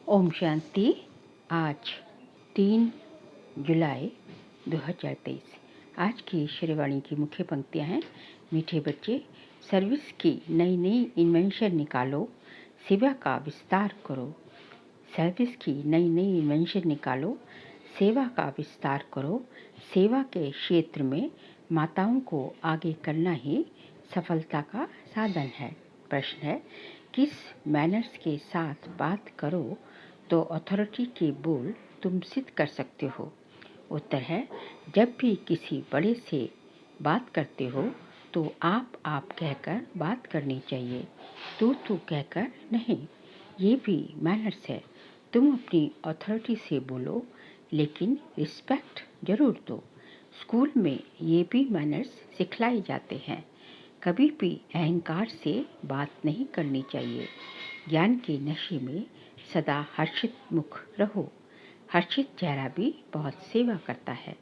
ओम शांति। आज 3 जुलाई 2023। आज की श्रीवाणी की मुख्य पंक्तियाँ हैं। मीठे बच्चे, सर्विस की नई नई इन्वेंशन निकालो, सेवा का विस्तार करो। सर्विस की नई नई इन्वेंशन निकालो, सेवा का विस्तार करो। सेवा के क्षेत्र में माताओं को आगे करना ही सफलता का साधन है। प्रश्न है, किस मैनर्स के साथ बात करो तो अथॉरिटी के बोल तुम सिद्ध कर सकते हो। उत्तर है, जब भी किसी बड़े से बात करते हो तो आप कहकर बात करनी चाहिए, तू कहकर नहीं। ये भी मैनर्स है। तुम अपनी अथॉरिटी से बोलो, लेकिन रिस्पेक्ट जरूर दो। स्कूल में ये भी मैनर्स सिखलाए जाते हैं। कभी भी अहंकार से बात नहीं करनी चाहिए। ज्ञान के नशे में सदा हर्षित मुख रहो। हर्षित चेहरा भी बहुत सेवा करता है।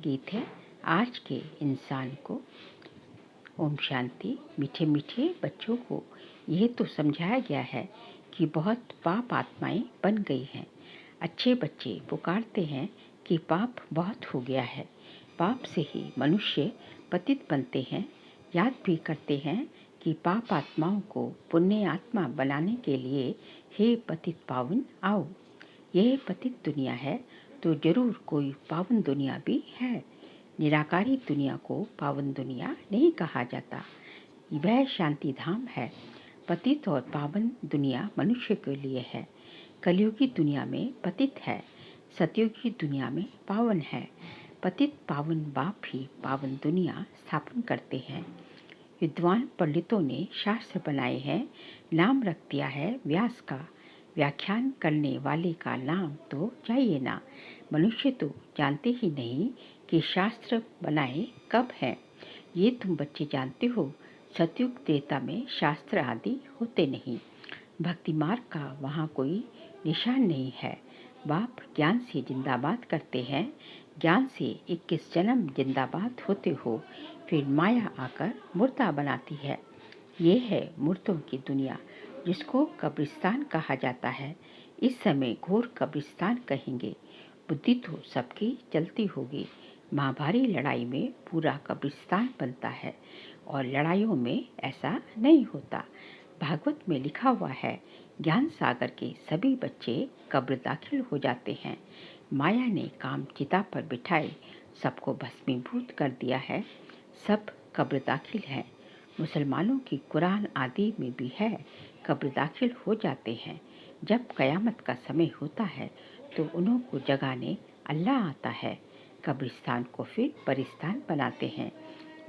गीत है आज के इंसान को। ओम शांति। मीठे मीठे बच्चों को यह तो समझाया गया है कि बहुत पाप आत्माएं बन गई हैं। अच्छे बच्चे पुकारते हैं कि पाप बहुत हो गया है। पाप से ही मनुष्य पतित बनते हैं। याद भी करते हैं कि पाप आत्माओं को पुण्य आत्मा बनाने के लिए हे पतित पावन आओ। यह पतित दुनिया है तो जरूर कोई पावन दुनिया भी है। निराकारी दुनिया को पावन दुनिया नहीं कहा जाता, वह शांति धाम है। पतित और पावन दुनिया मनुष्य के लिए है। कलयुगी दुनिया में पतित है, सतयुगी दुनिया में पावन है। पतित पावन बाप ही पावन दुनिया स्थापन करते हैं। विद्वान पंडितों ने शास्त्र बनाए हैं, नाम रख दिया है व्यास का। व्याख्यान करने वाले का नाम तो चाहिए ना। मनुष्य तो जानते ही नहीं कि शास्त्र बनाए कब हैं। ये तुम बच्चे जानते हो, सतयुग त्रेता में शास्त्र आदि होते नहीं। भक्ति मार्ग का वहाँ कोई निशान नहीं है। बाप ज्ञान से जिंदाबाद करते हैं। ज्ञान से 21 जन्म जिंदाबाद होते हो, फिर माया आकर मुर्दा बनाती है। ये है मुर्दों की दुनिया, जिसको कब्रिस्तान कहा जाता है। इस समय घोर कब्रिस्तान कहेंगे। बुद्धि तो सबकी चलती होगी। महाभारी लड़ाई में पूरा कब्रिस्तान बनता है और लड़ाइयों में ऐसा नहीं होता। भागवत में लिखा हुआ है, ज्ञान सागर के सभी बच्चे कब्र दाखिल हो जाते हैं। माया ने काम चिता पर बिठाए सबको भस्मीभूत कर दिया है। सब कब्र दाखिल है। मुसलमानों की कुरान आदि में भी है, कब्र दाखिल हो जाते हैं। जब कयामत का समय होता है तो उन्हों को जगाने अल्लाह आता है। कब्रिस्तान को फिर परिस्तान बनाते हैं।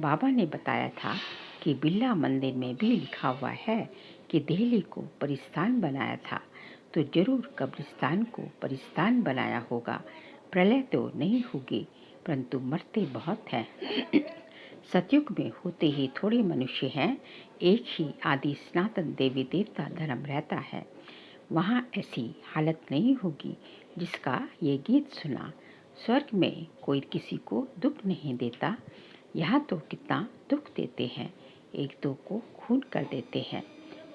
बाबा ने बताया था कि बिरला मंदिर में भी लिखा हुआ है कि दिल्ली को परिस्तान बनाया था, तो जरूर कब्रिस्तान को परिस्तान बनाया होगा। प्रलय तो नहीं होगी, परंतु मरते बहुत हैं। सतयुग में होते ही थोड़े मनुष्य हैं। एक ही आदि सनातन देवी देवता धर्म रहता है। वहाँ ऐसी हालत नहीं होगी जिसका ये गीत सुना। स्वर्ग में कोई किसी को दुख नहीं देता। यहाँ तो कितना दुख देते हैं, एक दो को खून कर देते हैं।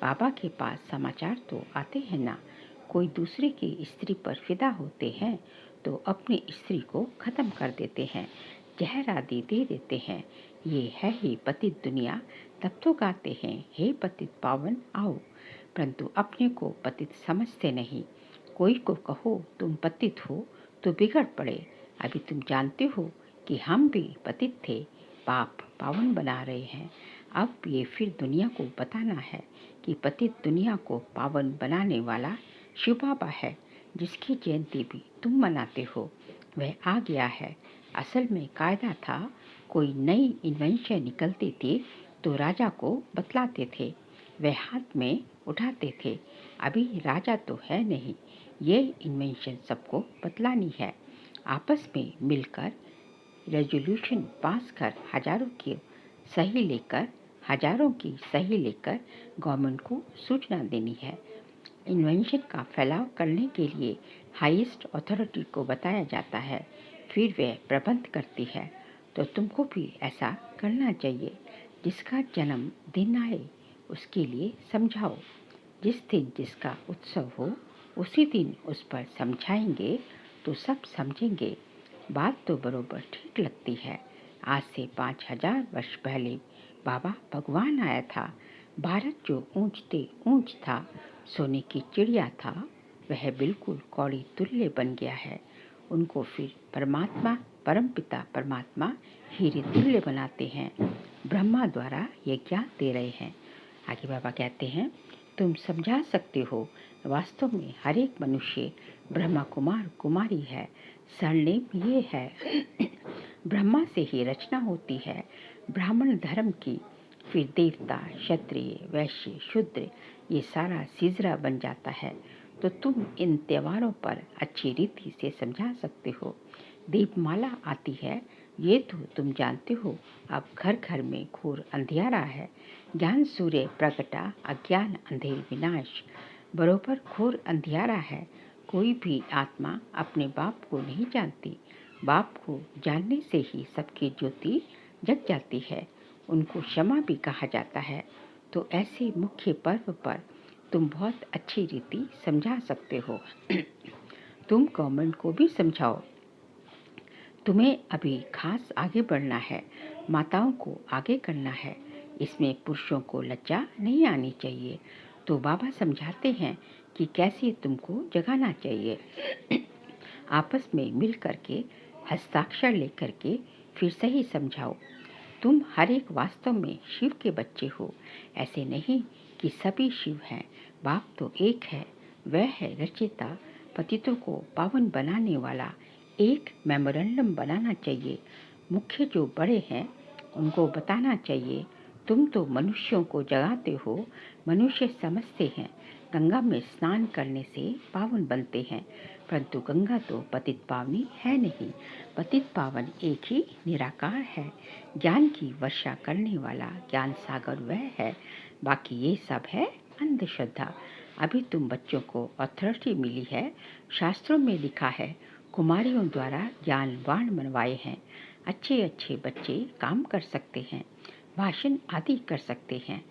बाबा के पास समाचार तो आते हैं ना। कोई दूसरे की स्त्री पर फिदा होते हैं तो अपनी स्त्री को खत्म कर देते हैं, जहर आदि दे देते हैं। ये है ही पतित दुनिया। तब तो गाते हैं, हे पतित पावन आओ, परंतु अपने को पतित समझते नहीं। कोई को कहो तुम पतित हो तो बिगड़ पड़े। अभी तुम जानते हो कि हम भी पतित थे, पाप पावन बना रहे हैं। अब ये फिर दुनिया को बताना है कि पतित दुनिया को पावन बनाने वाला शिव बाबा है, जिसकी जयंती भी तुम मनाते हो। वह आ गया है। असल में कायदा था, कोई नई इन्वेंशन निकलती थी तो राजा को बतलाते थे, वह हाथ में उठाते थे। अभी राजा तो है नहीं, ये इन्वेंशन सबको बतलानी है। आपस में मिलकर रेजोल्यूशन पास कर हजारों की सही लेकर गवर्नमेंट को सूचना देनी है। इन्वेंशन का फैलाव करने के लिए हाईएस्ट अथॉरिटी को बताया जाता है, फिर वह प्रबंध करती है। तो तुमको भी ऐसा करना चाहिए। जिसका जन्म दिन आए उसके लिए समझाओ। जिस दिन जिसका उत्सव हो उसी दिन उस पर समझाएंगे तो सब समझेंगे। बात तो बरोबर ठीक लगती है। आज से 5000 वर्ष पहले बाबा भगवान आया था। भारत जो ऊंचते ऊंच था, सोने की चिड़िया था, वह बिल्कुल कौड़ी तुल्य बन गया है। उनको फिर परमात्मा, परमपिता परमात्मा हीरे तुल्य बनाते हैं। ब्रह्मा द्वारा ये ज्ञान दे रहे हैं। आगे बाबा कहते हैं, तुम समझा सकते हो, वास्तव में हर एक मनुष्य ब्रह्मा कुमार कुमारी है। सरनेम ये है, ब्रह्मा से ही रचना होती है ब्राह्मण धर्म की, फिर देवता, क्षत्रिय, वैश्य, शूद्र, ये सारा सिजरा बन जाता है। तो तुम इन त्योहारों पर अच्छी रीति से समझा सकते हो। दीपमाला आती है, ये तो तुम जानते हो। अब घर घर में घोर अंधियारा है। ज्ञान सूर्य प्रगटा, अज्ञान अंधेर विनाश। बरोबर घोर अंधियारा है। कोई भी आत्मा अपने बाप को नहीं जानती। बाप को जानने से ही सबकी ज्योति जग जाती है। उनको क्षमा भी कहा जाता है। तो ऐसे मुख्य पर्व पर तुम बहुत अच्छी रीति समझा सकते हो। तुम गवर्नमेंट को भी समझाओ। तुम्हें अभी खास आगे बढ़ना है, माताओं को आगे करना है। इसमें पुरुषों को लज्जा नहीं आनी चाहिए। तो बाबा समझाते हैं कि कैसे तुमको जगाना चाहिए। आपस में मिल करके हस्ताक्षर लेकर के फिर सही समझाओ। तुम हर एक वास्तव में शिव के बच्चे हो। ऐसे नहीं कि सभी शिव हैं। बाप तो एक है, वह है रचयिता, पतितों को पावन बनाने वाला। एक मेमोरेंडम बनाना चाहिए। मुख्य जो बड़े हैं उनको बताना चाहिए, तुम तो मनुष्यों को जगाते हो। मनुष्य समझते हैं गंगा में स्नान करने से पावन बनते हैं, परंतु गंगा तो पतित पावनी है नहीं। पतित पावन एक ही निराकार है। ज्ञान की वर्षा करने वाला ज्ञान सागर वह है। बाकी ये सब है अंधश्रद्धा। अभी तुम बच्चों को अथॉरिटी मिली है। शास्त्रों में लिखा है, कुमारियों द्वारा ज्ञानवान बनवाए हैं। अच्छे अच्छे बच्चे काम कर सकते हैं, भाषण आदि कर सकते हैं।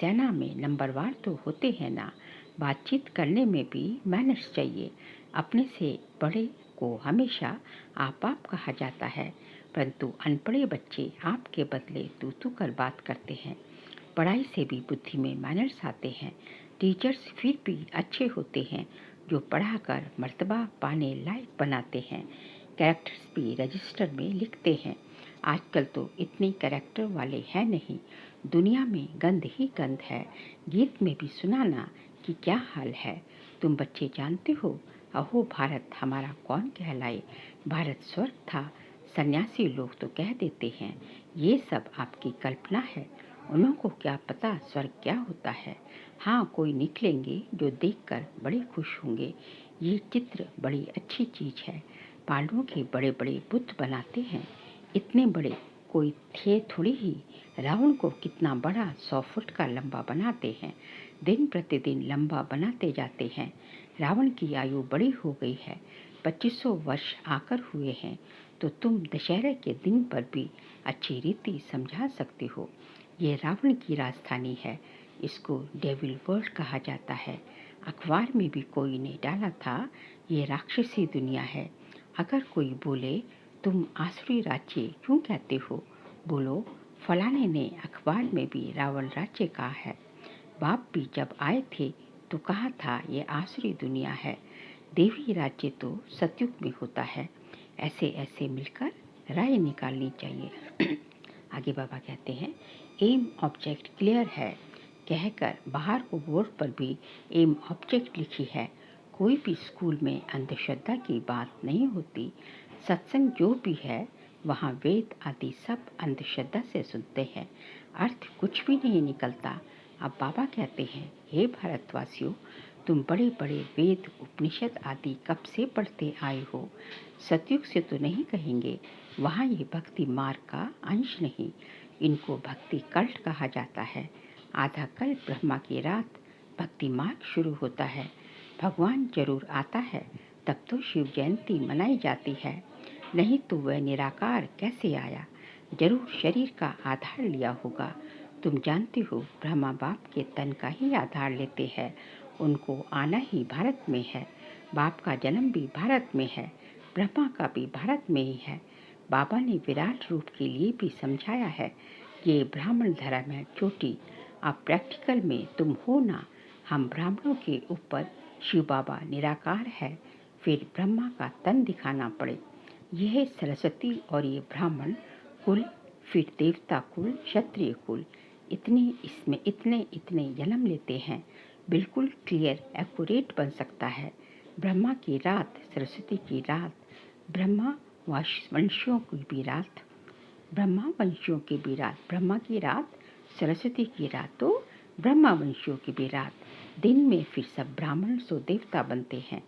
सेना में नंबरवार तो होते हैं ना। बातचीत करने में भी मैनर्स चाहिए। अपने से बड़े को हमेशा आप कहा जाता है, परंतु अनपढ़े बच्चे आपके बदले तू कर बात करते हैं। पढ़ाई से भी बुद्धि में मैनर्स आते हैं। टीचर्स फिर भी अच्छे होते हैं जो पढ़ाकर मर्तबा पाने लायक बनाते हैं। कैरेक्टर्स भी रजिस्टर में लिखते हैं। आजकल तो इतने कैरेक्टर वाले हैं नहीं। दुनिया में गंद ही गंद है। गीत में भी सुनाना कि क्या हाल है। तुम बच्चे जानते हो, अहो भारत हमारा कौन कहलाए। भारत स्वर्ग था। सन्यासी लोग तो कह देते हैं ये सब आपकी कल्पना है। उन्हों को क्या पता स्वर्ग क्या होता है। हाँ, कोई निकलेंगे जो देखकर बड़े खुश होंगे। ये चित्र बड़ी अच्छी चीज है। पांडवों के बड़े बड़े बुद्ध बनाते हैं। इतने बड़े कोई थे थोड़ी ही। रावण को कितना बड़ा 100 फुट का लंबा बनाते हैं। दिन प्रतिदिन लंबा बनाते जाते हैं। रावण की आयु बड़ी हो गई है, 2500 वर्ष आकर हुए हैं। तो तुम दशहरे के दिन पर भी अच्छी रीति समझा सकते हो। ये रावण की राजधानी है। इसको डेविल वर्ल्ड कहा जाता है। अखबार में भी कोई ने डाला था, ये राक्षसी दुनिया है। अगर कोई बोले तुम आसुरी राज्य क्यों कहते हो, बोलो फलाने ने अखबार में भी रावण राज्य कहा है। बाप भी जब आए थे तो कहा था ये आसुरी दुनिया है। देवी राज्य तो सतयुग में होता है। ऐसे ऐसे मिलकर राय निकालनी चाहिए। आगे बाबा कहते हैं, एम ऑब्जेक्ट क्लियर है कहकर बाहर को बोर्ड पर भी एम ऑब्जेक्ट लिखी है। कोई भी स्कूल में अंधश्रद्धा की बात नहीं होती। सत्संग जो भी है वहाँ वेद आदि सब अंधश्रद्धा से सुनते हैं, अर्थ कुछ भी नहीं निकलता। अब बाबा कहते हैं, हे भारतवासियों, तुम बड़े बड़े वेद उपनिषद आदि कब से पढ़ते आए हो। सतयुग से तो नहीं कहेंगे, वहाँ ये भक्ति मार्ग का अंश नहीं। इनको भक्ति कल्ट कहा जाता है। आधा कल ब्रह्मा की रात भक्ति मार्ग शुरू होता है। भगवान जरूर आता है, तब तो शिव जयंती मनाई जाती है। नहीं तो वह निराकार कैसे आया। जरूर शरीर का आधार लिया होगा। तुम जानते हो ब्रह्मा बाप के तन का ही आधार लेते हैं उनको आना ही भारत में है। बाप का जन्म भी भारत में है, ब्रह्मा का भी भारत में ही है। बाबा ने विराट रूप के लिए भी समझाया है, ये ब्राह्मण धर्म है चोटी, अब प्रैक्टिकल में तुम हो ना। हम ब्राह्मणों के ऊपर शिव बाबा निराकार है, फिर ब्रह्मा का तन दिखाना पड़े। यह है सरस्वती और ये ब्राह्मण कुल, फिर देवता कुल, क्षत्रिय कुल, इसमें इतने जन्म लेते हैं। बिल्कुल क्लियर एक्यूरेट बन सकता है। ब्रह्मा की रात, सरस्वती की रात, ब्रह्मा वंशियों की भी रात, ब्रह्मा की रात, सरस्वती की रात, तो ब्रह्मा वंशियों की भी रात। दिन में फिर सब ब्राह्मण सो देवता बनते हैं।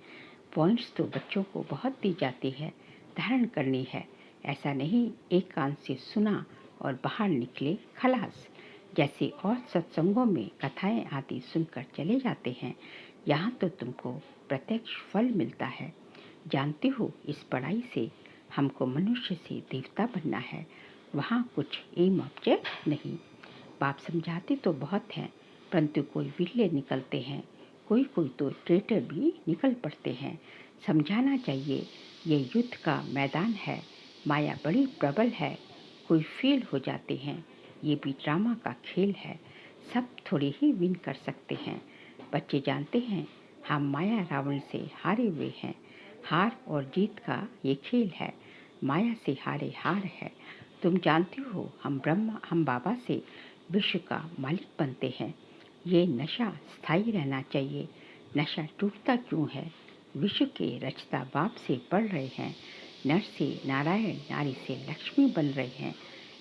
पॉइंट्स तो बच्चों को बहुत दी जाती है, धारण करनी है। ऐसा नहीं एक कान से सुना और बाहर निकले खलास। जैसे और सत्संगों में कथाएं आदि सुनकर चले जाते हैं, यहाँ तो तुमको प्रत्यक्ष फल मिलता है। जानते हो, इस पढ़ाई से हमको मनुष्य से देवता बनना है, वहाँ कुछ एम ऑब्जेक्ट नहीं। बाप समझाते तो बहुत हैं, परंतु कोई विरले निकलते हैं, कोई तो ट्रेटर भी निकल पड़ते हैं। समझाना चाहिए, ये युद्ध का मैदान है, माया बड़ी प्रबल है, कोई फेल हो जाते हैं, ये भी ड्रामा का खेल है, सब थोड़े ही विन कर सकते हैं। बच्चे जानते हैं हम माया रावण से हारे हुए हैं, हार और जीत का ये खेल है, माया से हारे हार है। तुम जानते हो हम बाबा से विश्व का मालिक बनते हैं। ये नशा स्थायी रहना चाहिए। नशा टूटता क्यों है? विश्व के रचता बाप से पढ़ रहे हैं, नर से नारायण, नारी से लक्ष्मी बन रहे हैं।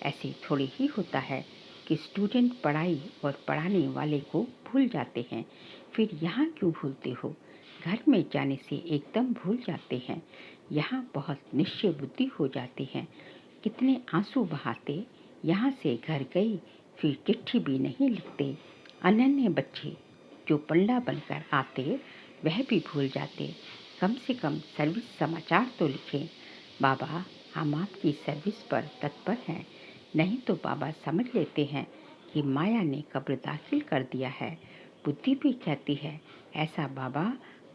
ऐसे थोड़ी ही होता है कि स्टूडेंट पढ़ाई और पढ़ाने वाले को भूल जाते हैं। फिर यहाँ क्यों भूलते हो? घर में जाने से एकदम भूल जाते हैं। यहाँ बहुत निश्चय बुद्धि हो जाती है। कितने आंसू बहाते, यहाँ से घर गई, फिर चिट्ठी भी नहीं लिखते। अनन्य बच्चे जो पल्ला बनकर आते, वह भी भूल जाते। कम से कम सर्विस समाचार तो लिखें, बाबा हम आपकी सर्विस पर तत्पर हैं। नहीं तो बाबा समझ लेते हैं कि माया ने कब्र दाखिल कर दिया है। बुद्धि भी कहती है ऐसा बाबा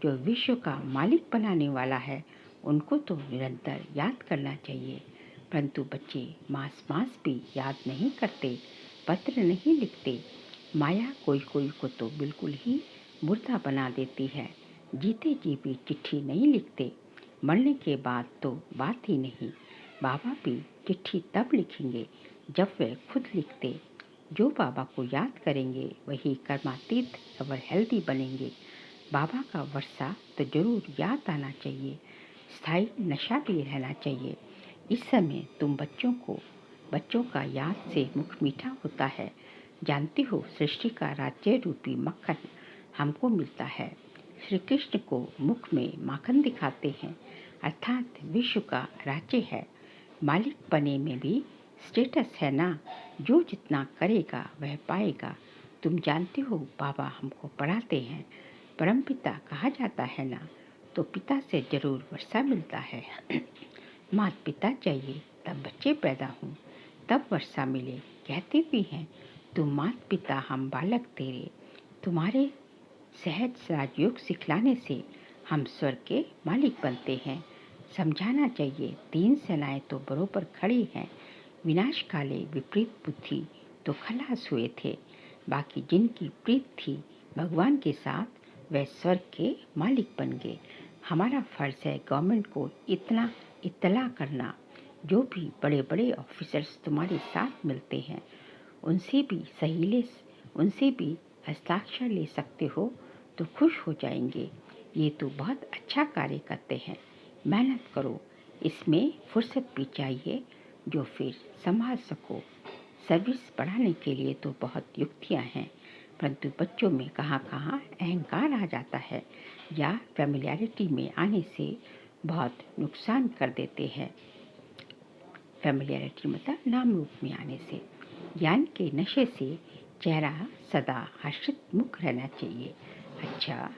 जो विश्व का मालिक बनाने वाला है, उनको तो निरंतर याद करना चाहिए। परंतु बच्चे मास भी याद नहीं करते, पत्र नहीं लिखते। माया कोई को तो बिल्कुल ही मुर्दा बना देती है। जीते जी भी चिट्ठी नहीं लिखते, मरने के बाद तो बात ही नहीं। बाबा भी चिट्ठी तब लिखेंगे जब वे खुद लिखते। जो बाबा को याद करेंगे वही कर्मातीत और हेल्दी बनेंगे। बाबा का वर्षा तो जरूर याद आना चाहिए, स्थायी नशा भी रहना चाहिए। इस समय तुम बच्चों का याद से मुख मीठा होता है। जानती हो, सृष्टि का राज्य रूपी मक्खन हमको मिलता है। श्री कृष्ण को मुख में माखन दिखाते हैं, अर्थात विश्व का राज्य है। मालिक बने में भी स्टेटस है ना, जो जितना करेगा वह पाएगा। तुम जानते हो बाबा हमको पढ़ाते हैं, परमपिता कहा जाता है ना, तो पिता से जरूर वर्षा मिलता है। माता पिता चाहिए तब बच्चे पैदा हों, तब वर्षा मिले। कहते भी हैं तुम माता पिता हम बालक तेरे, तुम्हारे सहज राजयोग सिखलाने से हम स्वर्ग के मालिक बनते हैं। समझाना चाहिए, 3 सेनाएं तो बरोबर खड़ी हैं। विनाश काले विपरीत बुद्धि तो खलास हुए थे। बाकी जिनकी प्रीत थी भगवान के साथ, वह स्वर्ग के मालिक बन गए। हमारा फर्ज है गवर्नमेंट को इतना इत्तला करना। जो भी बड़े बड़े ऑफिसर्स तुम्हारे साथ मिलते हैं, उनसे भी हस्ताक्षर ले सकते हो तो खुश हो जाएंगे। ये तो बहुत अच्छा कार्य करते हैं, मेहनत करो। इसमें फुर्सत भी चाहिए जो फिर संभाल सको। सर्विस बढ़ाने के लिए तो बहुत युक्तियां हैं, परंतु बच्चों में कहाँ कहाँ अहंकार आ जाता है या फैमिलियरिटी में आने से बहुत नुकसान कर देते हैं। फैमिलियरिटी मतलब नाम रूप में आने से। ज्ञान के नशे से चेहरा सदा हर्षित मुख रहना चाहिए। अच्छा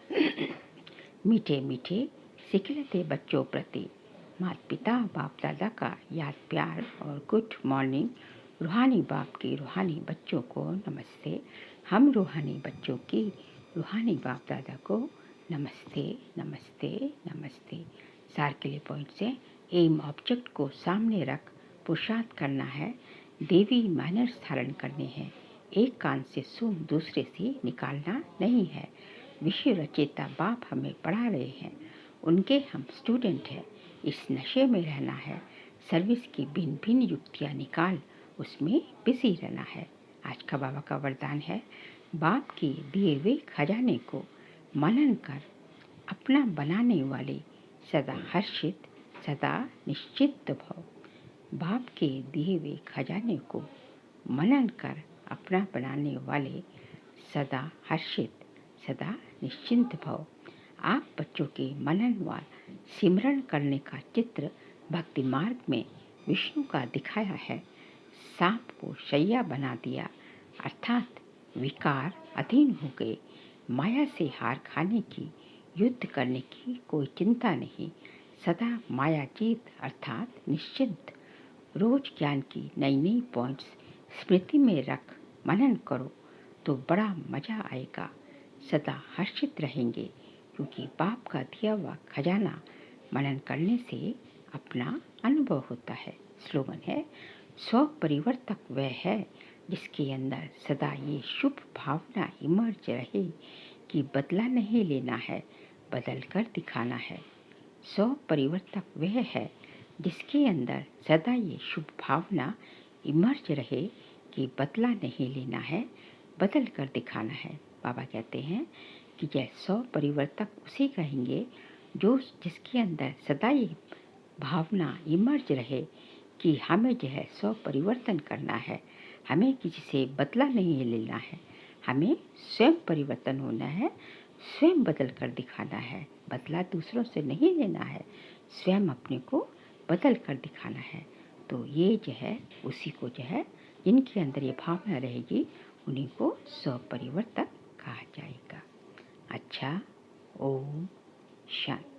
मीठे मीठे सिखलते बच्चों प्रति माता पिता बाप दादा का याद प्यार और गुड मॉर्निंग। रूहानी बाप की रूहानी बच्चों को नमस्ते। हम रूहानी बच्चों की रूहानी बाप दादा को नमस्ते नमस्ते नमस्ते। सार के लिए पॉइंट से एम ऑब्जेक्ट को सामने रख पुरुषार्थ करना है, देवी मैनर्स धारण करने हैं। एक कान से सुन दूसरे से निकालना नहीं है। विश्व रचेता बाप हमें पढ़ा रहे हैं, उनके हम स्टूडेंट हैं। इस नशे में रहना है, सर्विस की भिन्न भिन्न युक्तियाँ निकाल उसमें बिजी रहना है। आज का बाबा का वरदान है, बाप के दिए हुए खजाने को मनन कर अपना बनाने वाले सदा हर्षित सदा निश्चित भव। बाप के दिए हुए खजाने को मनन कर अपना बनाने वाले सदा हर्षित सदा निश्चिंत भव। आप बच्चों के मनन व सिमरण करने का चित्र भक्ति मार्ग में विष्णु का दिखाया है। सांप को शैया बना दिया, अर्थात विकार अधीन हो गए। माया से हार खाने की, युद्ध करने की कोई चिंता नहीं। सदा माया जीत अर्थात निश्चिंत। रोज ज्ञान की नई नई पॉइंट्स स्मृति में रख मनन करो तो बड़ा मजा आएगा। सदा हर्षित रहेंगे क्योंकि बाप का दिया हुआ खजाना मनन करने से अपना अनुभव होता है। स्लोगन है, स्व परिवर्तक वह है जिसके अंदर सदा ये शुभ भावना इमर्ज रहे कि बदला नहीं लेना है, बदल कर दिखाना है। स्व परिवर्तक वह है जिसके अंदर सदा ये शुभ भावना इमर्ज रहे कि बदला नहीं लेना है, बदल कर दिखाना है। बाबा कहते हैं कि जय स्व परिवर्तक उसे कहेंगे जो जिसके अंदर सदा ये भावना इमर्ज रहे कि हमें जो है स्व परिवर्तन करना है, हमें किसी से बदला नहीं लेना है, हमें स्वयं परिवर्तन होना है, स्वयं बदल कर दिखाना है। बदला दूसरों से नहीं लेना है, स्वयं अपने को बदल कर दिखाना है। तो ये जो है उसी को जो है जिनके अंदर ये भावना रहेगी उन्हीं को स्व परिवर्तक कहा जाएगा। अच्छा, ओम शांति।